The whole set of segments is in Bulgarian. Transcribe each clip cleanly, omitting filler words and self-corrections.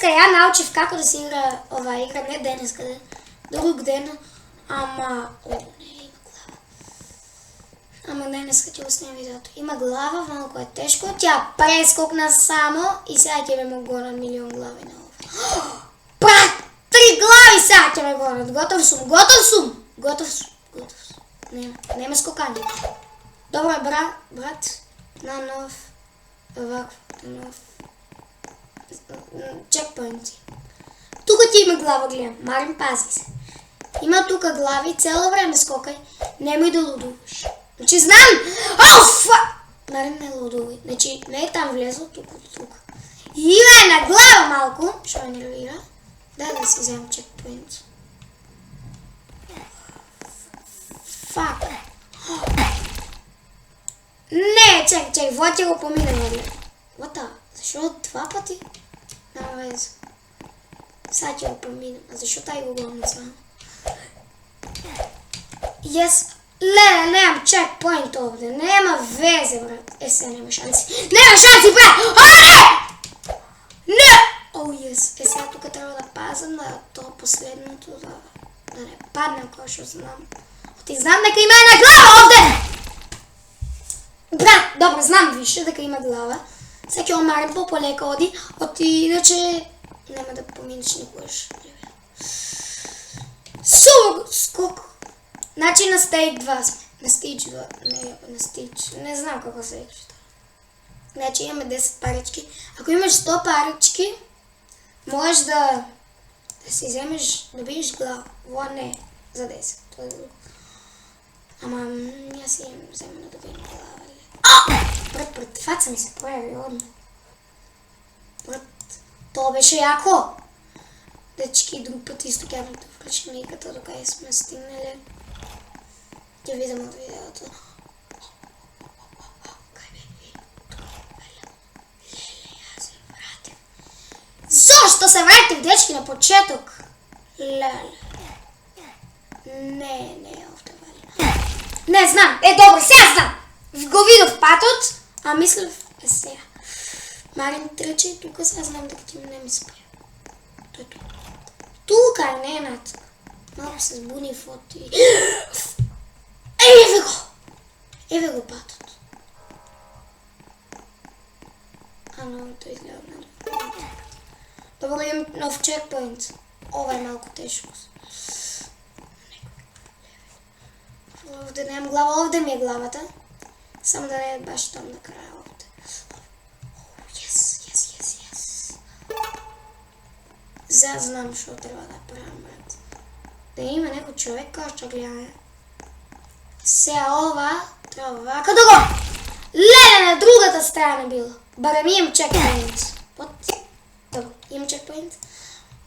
ја научих како да се игра оваа игра, не денес, каде друг ден, ама... О, не, има глава. Ама денес ќе го снимам видеото. Има глава, малко е тешко, тя прескокна само и сега ќе ме гонат милион глави на ова. Брат, 3 глави сега ќе ме гонат, готов сум. Нема скокање. Добро, брат, на нов, чекпоинти. Тука ти има глава, гледам. Марин, пази се. Има тука глави, цело време скокай. Немој да лудуваш. Значи знам! Марин, не лудувай. Значи не е там влезло, тука. Има една глава малко, што ме нервира. Дай да си вземам чекпоинт. Фак. Не, чек, вот ќе го поминем, гледа. Вата, защо 2 пъти? Няма вeze. Сега ќе го поминем. А защо тај го гоним само? Yes. Леле, немам чекпоинт овде. Нема везе, брат. Сега нема шанси. Нема шанси, брат! Не! О, ес. Сега тука трябва да пазам на то последното, да не паднем, кой ще знам. Ти знам дека има една глава овде! Брат, добре, знам више дека има глава. Сега ќе омарим по-полека оди, иначе нема да поминеш никогаш. Скок! Значи на стейк 2 сме. На стейч 2. На стейч. Не знам како се викаш. Значи имаме 10 парички. Ако имаш 100 парички, можеш да си вземеш, да бидеш глава. Во не, за 10. Това е друго. Ама, аз си взема на да бидем глава. Брат, фаца ми се появи одно. Брат, то беше яко. Дечки, друг път исто ќе да връчим играта, докъде сме стигнали. Ќе видим от видеото. Защо се вратих, дечки, на почеток? Леле. Не е овде вали. Не знам. Добре, сега знам. Го видов патот, а мислев сега. Марин тръчи, тука сега знам дека ти не ми спре. Той тук. Тука, не е над. Малко се сбуни фоти. Еве го патот. Но той изгледа много. Добре, имам нов чекпоинт. Ова е малко тежко. Овде нямам глава, овде ми е главата. Само да не е баш там на края овде. Yes. За знам шо трябва да правим, брат. Да има некој човек кој што гледа. Сега ова трябва вака да го... Леле, на другата страна било. Барем имам чекпоинт. Добро, имам чекпоинт.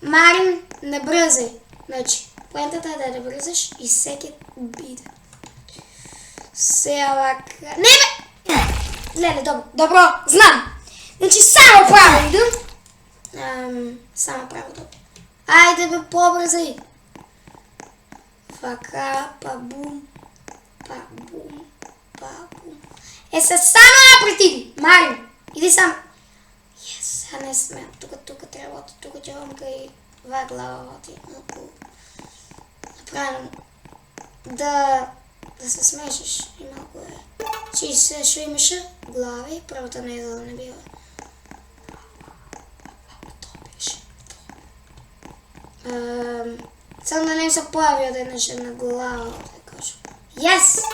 Марин, не бръзай. Значи, поентата е да бръзаш и всеки биде. Сега вака... Не бе! Леле, добро, знам. Значи, само право идам. Само право, добро. Айде бе, по-бръзай. Вака, па-бум. Се само напред иди. Марин, иди сам. Yes, а не сме. Тука трябва, тук човамка и ва глава води. Направено. Да се смешиш и малко е. Чи се шо имаше глави, правата не е да не бива. Само да не се появи една глава, да кажа. Yes!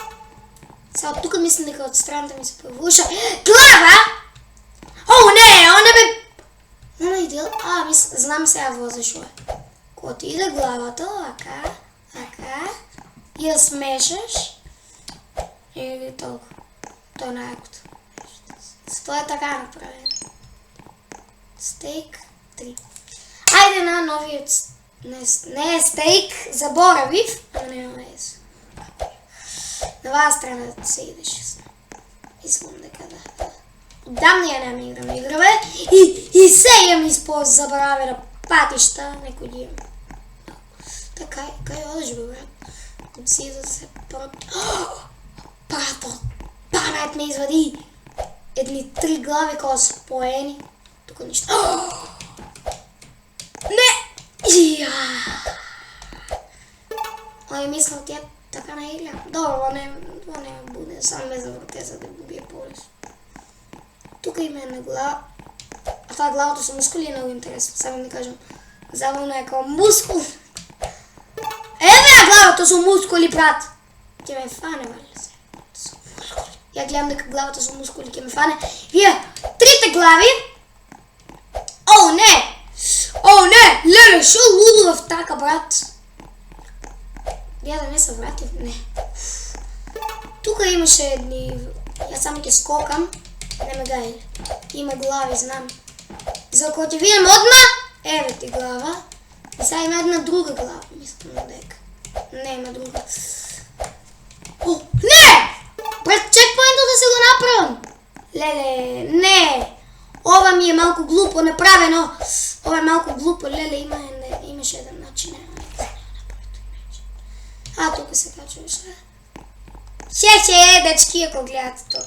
Сега от тук мисля дека от страната ми се появуша. Глава! О, не, он бе... Не идел. Знам сега защо е. Кога ти иде главата, така, и я смешаш, и толкова. То е най-якото. Това е така направено. Стейк 3. Айде на новият... Не е стейк, заборавив, ама не ме е. На вас страна да се идеш. Искам дека да... Дам ни една играме. И се имам използ забравена патища, некој ги имам. Така, кај одеш бе, брат? Си да се Панат ме извади. Едни 3 глави кои са споени. Тук нищо. Ой, мислил тя така не игра. Добро, това не буде. Само ме завърте, за да бие по-лесно. Тук има една глава. А това главата са мускули е много интересно. Само да кажем. Завълна е като мускул. Главата са мускули, брат. Ке ме фане, вали се. Я гледам дека главата са мускули, ке ме фане. Вие, трите глави. О, не! О, не! Леле, шо лудо в така, брат? Я да не се вратив? Не. Тук имаше едни... Я само ке скокам. Не ме гайли. Има глави, знам. За ако ти видим одма, еве ти глава. И сега има една друга глава. Мислям на дека. Не, има друга. О, не! Пред чекпоинта да се го направим. Леле, не! Ова ми е малко глупо направено. Ова е малко глупо. Леле, имаше един начин. Тук се качваш. Дечки, ако гледате то.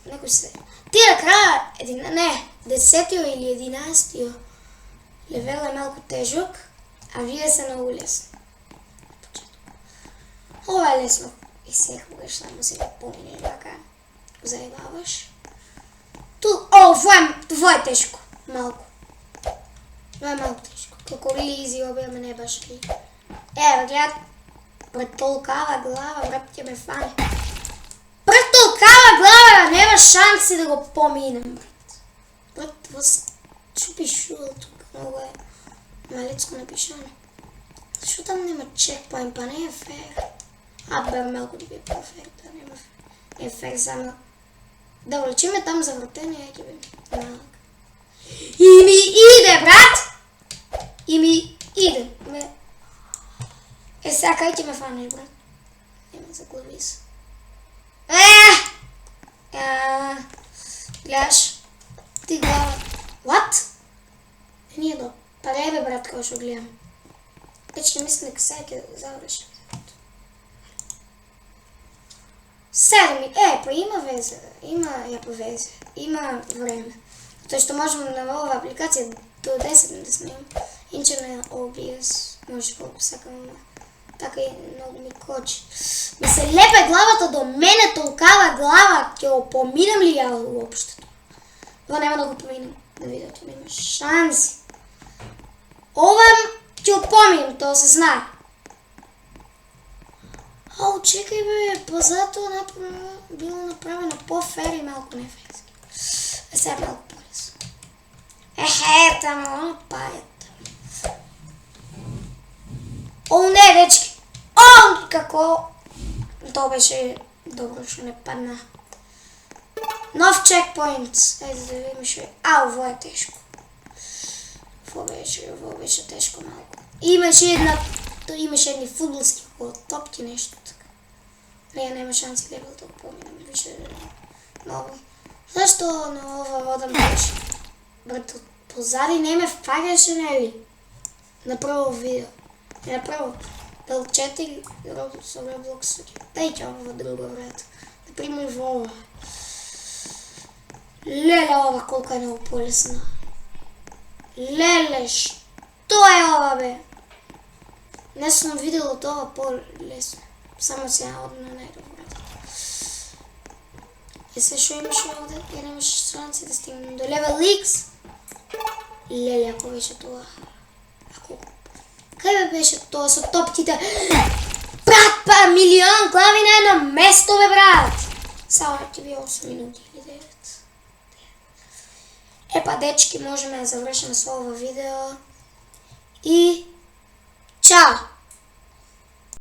Некой се... Ти накрая, не, 10-тио или 11-тио левел е малко тежък, а вие са много лесно. Това е лесно. И сега могаш само си да поминеш така. Го заебаваш. Това е тежко. Малко. Това е малко тежко. Колко лизи обяме не баш ли. Гледат. Пред толкава глава, брат, тя ме фане. Пред толкава глава, няма шанси да го поминем, брат. Брат, това чупиш шула тук, много е малецко напишано. Защо там няма чекпоинт, па не е фер? Бе, малко да би е по-фер, да няма фер. Е фер само. Да влечиме там за вратение, еки бе. Малък. И ми иде, брат! И ми иде. Сега кай ти ме фанеш, брат? Нема заглави се. Гледаш? Ти глава. What? Ние до. Паре бе, брат, кой ще гледам. Вече не мисля, дека сега ке завреш. Седми. Па има везе. Я повезе. Има време. Той ще можем на нова апликация до 10 да снимам. Инче на OBS. Може колко сакам. Така и много ми кочи. Ми се лепе главата до мене, толкава глава. Ке опоминам ли я въобще? Това няма да го поминам на видеото. Няма шанси. Овам ке опоминам, то се знае. Чекай бе, пазато било направено по-фер и малко неферски. Сега малко по-лесно. Тамо, паят. О, не, дечки! Какво? То беше добро, ще не падна. Нов чекпоинт. Ето да видим ще... Ово е тежко. Ово беше тежко малко. Имаше едни футболски топки, нещо така. Няма шанси левел да го поминам. Вижте много. Защо на ова вода беше? Брат, позади не ме впагаше, не ли? Направо видео. Направо. Дъл 4 Roblox. Дайте ова друга, брат. Например, ова. Леле, ова колко е много по-лесна. Леле, що е ова, бе? Не съм видел това по-лесно. Само сега одна най-добрата. Сега шо имаше овде? Я нямаше шанси да стигнем до левел X. Леле, ако беше това. Кай бе беше това са топките? Брат, милион глави на едно место, бе, брат! Само ти би 8 минути или 9. Дечки, можем да завършим с това видео. И чао!